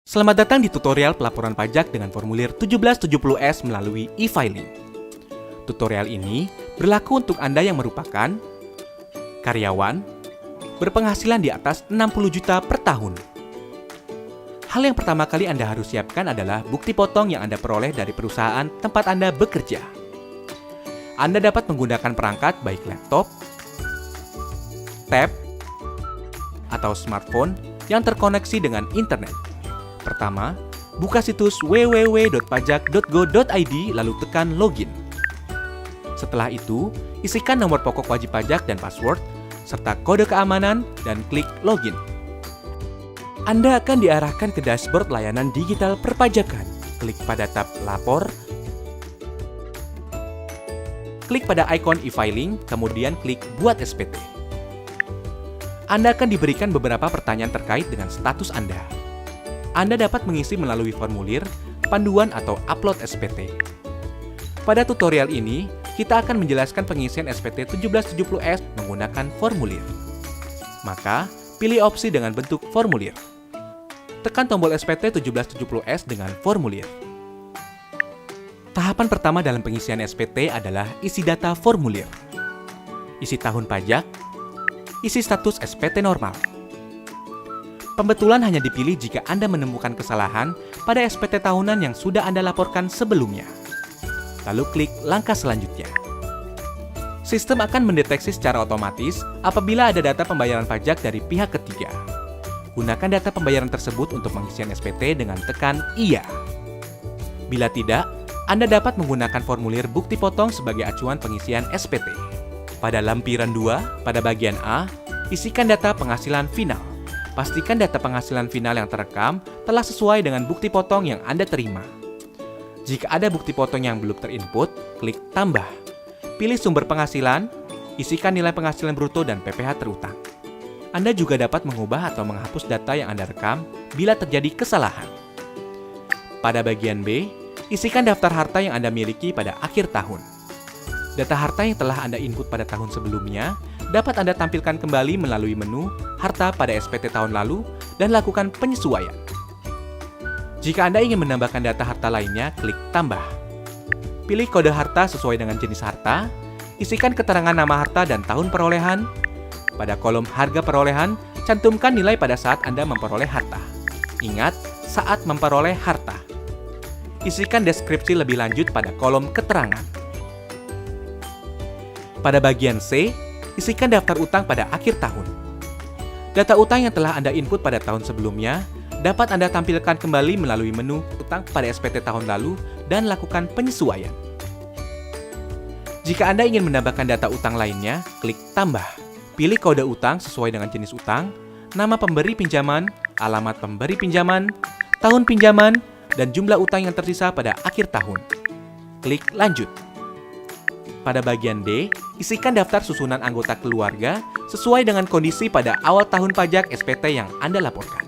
Selamat datang di tutorial pelaporan pajak dengan formulir 1770S melalui e-filing. Tutorial ini berlaku untuk Anda yang merupakan karyawan berpenghasilan di atas 60 juta per tahun. Hal yang pertama kali Anda harus siapkan adalah bukti potong yang Anda peroleh dari perusahaan tempat Anda bekerja. Anda dapat menggunakan perangkat baik laptop, tab, atau smartphone yang terkoneksi dengan internet. Pertama, buka situs www.pajak.go.id lalu tekan login. Setelah itu, isikan nomor pokok wajib pajak dan password, serta kode keamanan dan klik login. Anda akan diarahkan ke dashboard layanan digital perpajakan. Klik pada tab Lapor, klik pada ikon e-filing, kemudian klik Buat SPT. Anda akan diberikan beberapa pertanyaan terkait dengan status Anda. Anda dapat mengisi melalui formulir, panduan, atau upload SPT. Pada tutorial ini, kita akan menjelaskan pengisian SPT 1770S menggunakan formulir. Maka, pilih opsi dengan bentuk formulir. Tekan tombol SPT 1770S dengan formulir. Tahapan pertama dalam pengisian SPT adalah isi data formulir. Isi tahun pajak, isi status SPT normal. Pembetulan hanya dipilih jika Anda menemukan kesalahan pada SPT tahunan yang sudah Anda laporkan sebelumnya. Lalu klik langkah selanjutnya. Sistem akan mendeteksi secara otomatis apabila ada data pembayaran pajak dari pihak ketiga. Gunakan data pembayaran tersebut untuk pengisian SPT dengan tekan Iya. Bila tidak, Anda dapat menggunakan formulir bukti potong sebagai acuan pengisian SPT. Pada lampiran 2, pada bagian A, isikan data penghasilan final. Pastikan data penghasilan final yang terekam telah sesuai dengan bukti potong yang Anda terima. Jika ada bukti potong yang belum terinput, klik Tambah. Pilih sumber penghasilan, isikan nilai penghasilan bruto dan PPh terutang. Anda juga dapat mengubah atau menghapus data yang Anda rekam bila terjadi kesalahan. Pada bagian B, isikan daftar harta yang Anda miliki pada akhir tahun. Data harta yang telah Anda input pada tahun sebelumnya dapat Anda tampilkan kembali melalui menu Harta pada SPT tahun lalu dan lakukan penyesuaian. Jika Anda ingin menambahkan data harta lainnya, klik Tambah. Pilih kode harta sesuai dengan jenis harta, isikan keterangan nama harta dan tahun perolehan. Pada kolom harga perolehan, cantumkan nilai pada saat Anda memperoleh harta. Ingat, saat memperoleh harta. Isikan deskripsi lebih lanjut pada kolom keterangan. Pada bagian C, isikan daftar utang pada akhir tahun. Data utang yang telah Anda input pada tahun sebelumnya dapat Anda tampilkan kembali melalui menu utang pada SPT tahun lalu dan lakukan penyesuaian. Jika Anda ingin menambahkan data utang lainnya, klik Tambah. Pilih kode utang sesuai dengan jenis utang, nama pemberi pinjaman, alamat pemberi pinjaman, tahun pinjaman, dan jumlah utang yang tersisa pada akhir tahun. Klik Lanjut. Pada bagian D, isikan daftar susunan anggota keluarga sesuai dengan kondisi pada awal tahun pajak SPT yang Anda laporkan.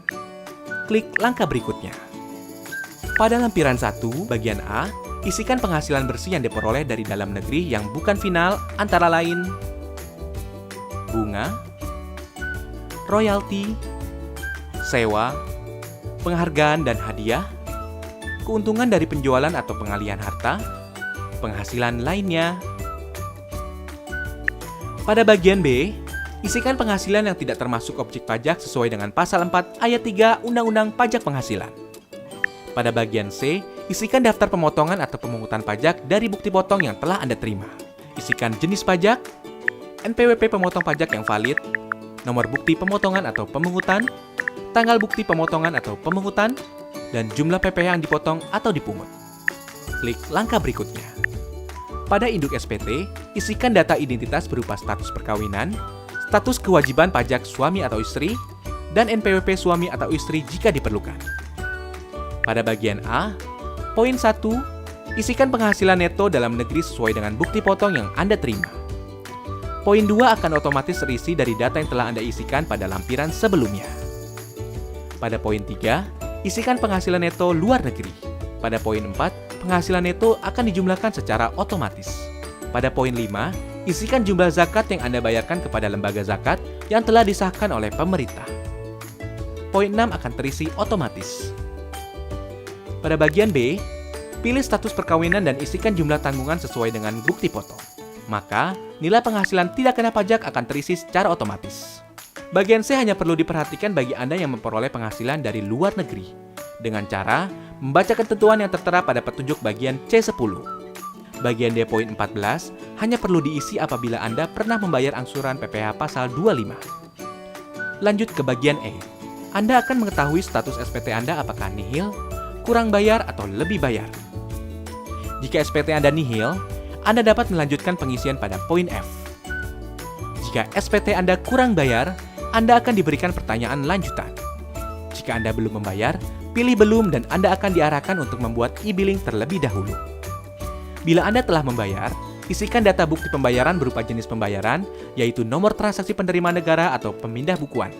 Klik langkah berikutnya. Pada lampiran 1, bagian A, isikan penghasilan bersih yang diperoleh dari dalam negeri yang bukan final antara lain bunga, royalti, sewa, penghargaan dan hadiah, keuntungan dari penjualan atau pengalihan harta, penghasilan lainnya. Pada bagian B, isikan penghasilan yang tidak termasuk objek pajak sesuai dengan pasal 4 ayat 3 Undang-Undang Pajak Penghasilan. Pada bagian C, isikan daftar pemotongan atau pemungutan pajak dari bukti potong yang telah Anda terima. Isikan jenis pajak, NPWP pemotong pajak yang valid, nomor bukti pemotongan atau pemungutan, tanggal bukti pemotongan atau pemungutan, dan jumlah PPh yang dipotong atau dipungut. Klik langkah berikutnya. Pada induk SPT, isikan data identitas berupa status perkawinan, status kewajiban pajak suami atau istri, dan NPWP suami atau istri jika diperlukan. Pada bagian A, poin 1, isikan penghasilan neto dalam negeri sesuai dengan bukti potong yang Anda terima. Poin 2 akan otomatis terisi dari data yang telah Anda isikan pada lampiran sebelumnya. Pada poin 3, isikan penghasilan neto luar negeri. Pada poin 4, penghasilan neto akan dijumlahkan secara otomatis. Pada poin 5, isikan jumlah zakat yang Anda bayarkan kepada lembaga zakat yang telah disahkan oleh pemerintah. Poin 6 akan terisi otomatis. Pada bagian B, pilih status perkawinan dan isikan jumlah tanggungan sesuai dengan bukti foto. Maka, nilai penghasilan tidak kena pajak akan terisi secara otomatis. Bagian C hanya perlu diperhatikan bagi Anda yang memperoleh penghasilan dari luar negeri, dengan cara membaca ketentuan yang tertera pada petunjuk bagian C10. Bagian D poin 14 hanya perlu diisi apabila Anda pernah membayar angsuran PPh pasal 25. Lanjut ke bagian E. Anda akan mengetahui status SPT Anda apakah nihil, kurang bayar, atau lebih bayar. Jika SPT Anda nihil, Anda dapat melanjutkan pengisian pada poin F. Jika SPT Anda kurang bayar, Anda akan diberikan pertanyaan lanjutan. Jika Anda belum membayar, pilih belum dan Anda akan diarahkan untuk membuat e-billing terlebih dahulu. Bila Anda telah membayar, isikan data bukti pembayaran berupa jenis pembayaran, yaitu nomor transaksi penerima negara atau pemindah bukuan.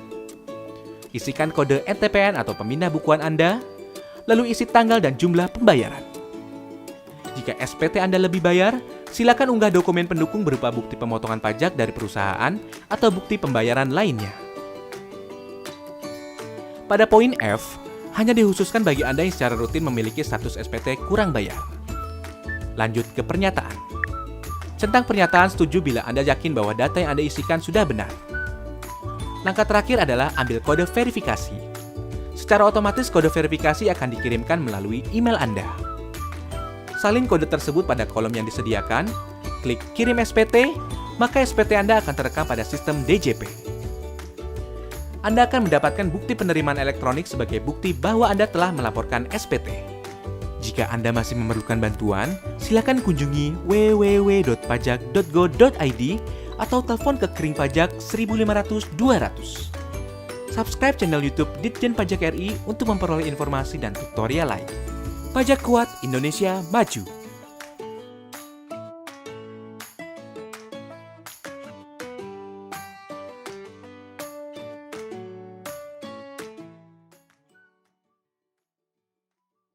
Isikan kode NTPN atau pemindah bukuan Anda, lalu isi tanggal dan jumlah pembayaran. Jika SPT Anda lebih bayar, silakan unggah dokumen pendukung berupa bukti pemotongan pajak dari perusahaan atau bukti pembayaran lainnya. Pada poin F, hanya dikhususkan bagi Anda yang secara rutin memiliki status SPT kurang bayar. Lanjut ke pernyataan. Centang pernyataan setuju bila Anda yakin bahwa data yang Anda isikan sudah benar. Langkah terakhir adalah ambil kode verifikasi. Secara otomatis kode verifikasi akan dikirimkan melalui email Anda. Salin kode tersebut pada kolom yang disediakan, klik kirim SPT, maka SPT Anda akan terekam pada sistem DJP. Anda akan mendapatkan bukti penerimaan elektronik sebagai bukti bahwa Anda telah melaporkan SPT. Jika Anda masih memerlukan bantuan, silakan kunjungi www.pajak.go.id atau telepon ke Kering Pajak 1500 200. Subscribe channel YouTube Ditjen Pajak RI untuk memperoleh informasi dan tutorial lain. Pajak kuat, Indonesia maju.